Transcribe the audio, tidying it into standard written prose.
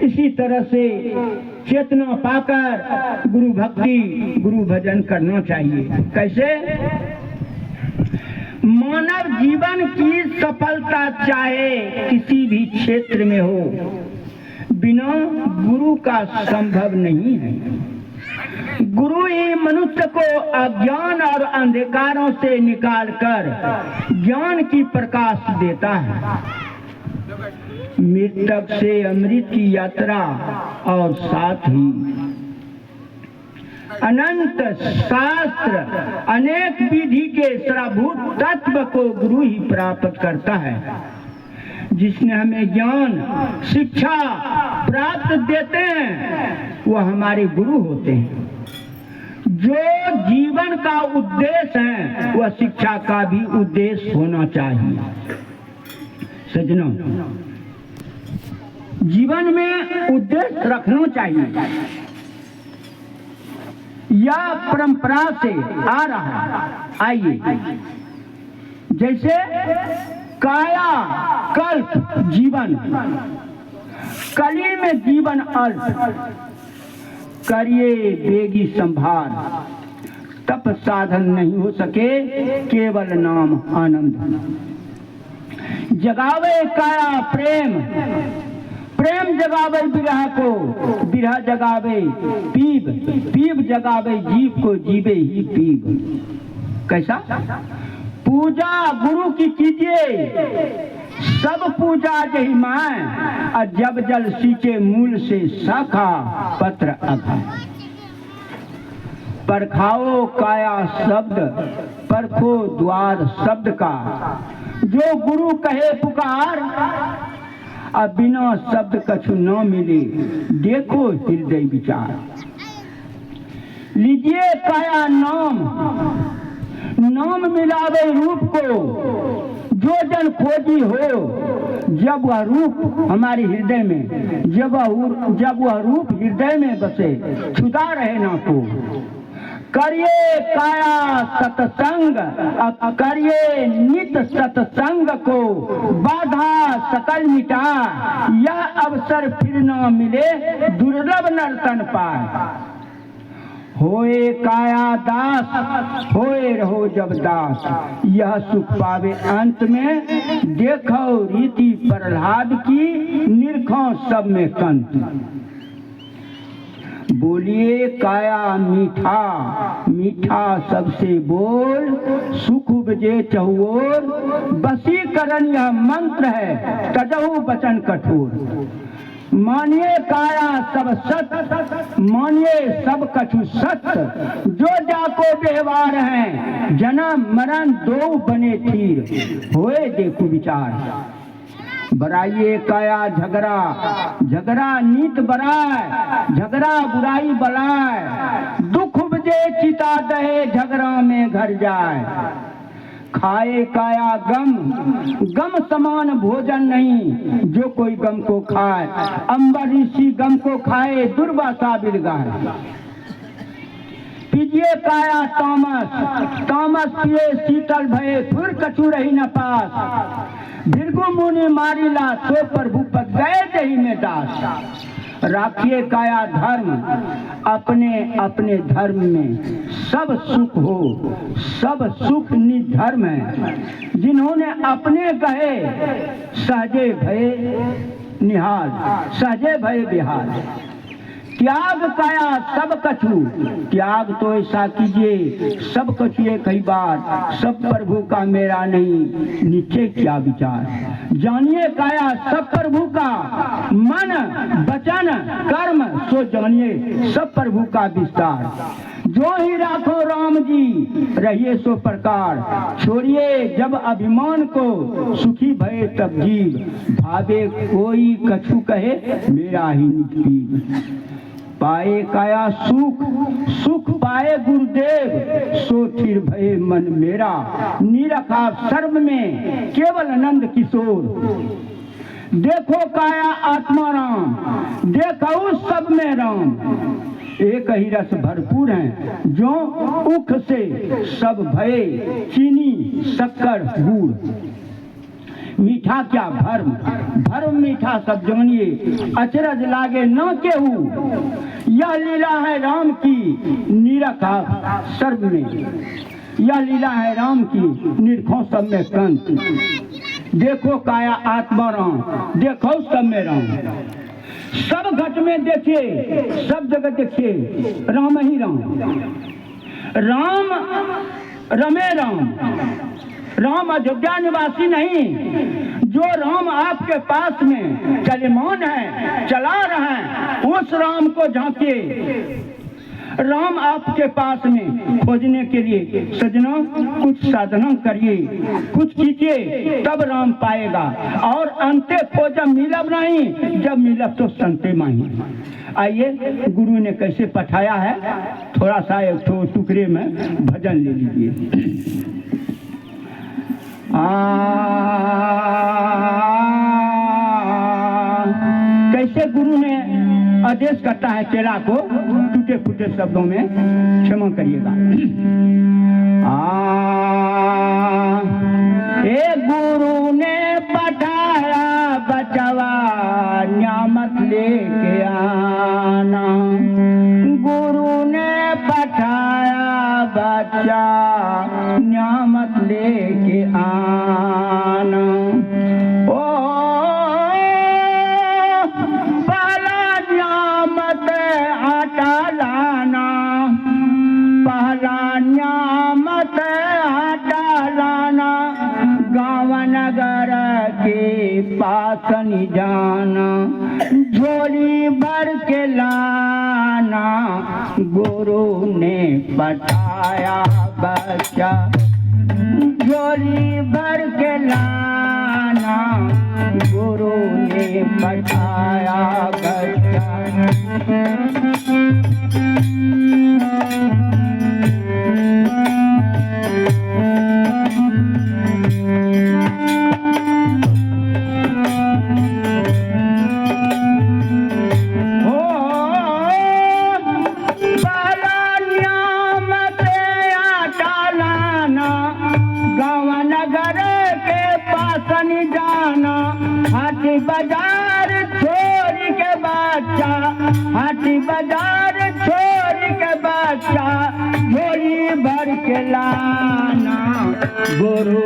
इसी तरह से चेतना पाकर गुरु भक्ति गुरु भजन करना चाहिए। कैसे? मानव जीवन की सफलता चाहे किसी भी क्षेत्र में हो, बिना गुरु का संभव नहीं है। गुरु ही मनुष्य को अज्ञान और अंधकारों से निकालकर ज्ञान की प्रकाश देता है। मृतक से अमृत की यात्रा और साथ ही अनंत शास्त्र अनेक विधि के सारभूत तत्व को गुरु ही प्राप्त करता है। जिसने हमें ज्ञान शिक्षा प्राप्त देते हैं वो हमारे गुरु होते हैं। जो जीवन का उद्देश्य है वह शिक्षा का भी उद्देश्य होना चाहिए। सज्जनों, जीवन में उद्देश्य रखना चाहिए। यह परंपरा से आ रहा है। आइए, जैसे काया कल्प जीवन, कली में जीवन अल्प, करिए बेगी संभार, तप साधन नहीं हो सके केवल नाम आनंद। जगावे काया प्रेम, प्रेम जगावे विरह को, विरह जगावे पीब, पीब जगावे जीव को, जीवे ही पीब। कैसा? पूजा गुरु की कीजिए, सब पूजा जही माए, और जब जल सींचे मूल से शाखा पत्र अघा। परखाओ काया शब्द, परखो द्वार शब्द का, जो गुरु कहे पुकार, अब बिना शब्द कछु न मिले, देखो हृदय विचार। लीजिए काया नाम, नाम मिलावे रूप को, जो जन खोजी हो, जब वह रूप हमारे हृदय में, जब वह रूप हृदय में बसे, छुदा रहे ना को। करिए काया सत्संग, करिए नित सत्संग को, बाधा सकल मिटा, यह अवसर फिर न मिले, दुर्लभ नर्तन पाए। होए काया दास, होए रहो जब दास, यह सुख पावे अंत में, देखो रीति प्रहलाद की, निरखो सब में कंत। बोलिए काया मीठा, मीठा सबसे बोल, सुख उपजे चहुओर, वशीकरण यह मंत्र है, तजहु वचन कठोर। मानिए काया सब सत, मानिए सब कछु सत्य, जो जाको व्यवहार है, जन्म मरण दो बने तीर, होए देखो विचार। बराइए काया झगड़ा, झगड़ा नीत बराए, झगड़ा बुराई बलाए, दुख उपजे चिता दहे, झगड़ा में घर जाए। खाए काया गम, गम समान भोजन नहीं, जो कोई गम को खाए, अंबर ऋषि गम को खाए, दुर्वासा बिलगाए। पीजिए काया तामस, तामस पिए शीतल भये, फिर कछु रही न पास, भृगु मुनि मारिला, सो प्रभु पद गए जही में दास। राखिए काया धर्म, अपने अपने धर्म में सब सुख हो, सब सुख निधर्म है। जिन्होंने अपने कहे, सहजे भय निहाल, सहजे भय बिहार। त्याग काया सब कछु, त्याग तो ऐसा कीजिए, सब कछु एक ही बार, सब प्रभु का मेरा नहीं, नीचे क्या विचार। जानिए काया सब प्रभु का, मन वचन कर्म सो जानिए, सब प्रभु का विस्तार। जो ही राखो राम जी, रहिए सो प्रकार, छोड़िए जब अभिमान को, सुखी भये तब जीव, भावे कोई कछु कहे, मेरा ही निज। पाए काया सुख, सुख पाए गुरुदेव, सो थिर भये मन मेरा, निरखा सर्व में केवल आनंद किशोर। देखो काया आत्मा राम, देखो सब में राम, एक ही रस भरपूर है, जो उख से सब भये, चीनी शक्कर गुड़। मीठा क्या भर्म, भर्म मीठा सब जानिए, अचरज लागे न केहू। यह लीला है राम की निरखा सर्व में, यह लीला है राम की निरखों सब में कंत। देखो काया आत्मा राम, देखो सब में राम, सब घट में देखिए, सब जगह देखिए, राम ही राम। राम रमे राम, राम अयोध्या निवासी नहीं, जो राम आपके पास में चलमान है, चला रहा है, उस राम को झांकिए। राम आपके पास में खोजने के लिए सजना कुछ साधना करिए, कुछ कीजिए, तब राम पाएगा। और अंते खोज मिलब नहीं, जब मिलब तो संते माही। आइए गुरु ने कैसे पठाया है, थोड़ा सा एक टुकड़े में भजन ले लीजिए। कैसे गुरु ने आदेश करता है चेला को, टूटे फूटे शब्दों में, क्षमा करिएगा। ए गुरु ने पठाया बचवा न्यामत लेके आना, गुरु ने पठाया बच्चा न्यामत लेके आना। ओ पहला न्यामत आटा लाना, पहला न्यामत आटा लाना, गाँव नगर के पास नहीं जाना, झोली भर के लाना, गुरु ने पठाया बच्चा, झोली भर के लाना, गुरु ने पठाया बच्चा। हाटी बाजार छोड़ के बच्चा, हाटी बाजार छोड़ के बच्चा, झोली भर के लाना, गुरु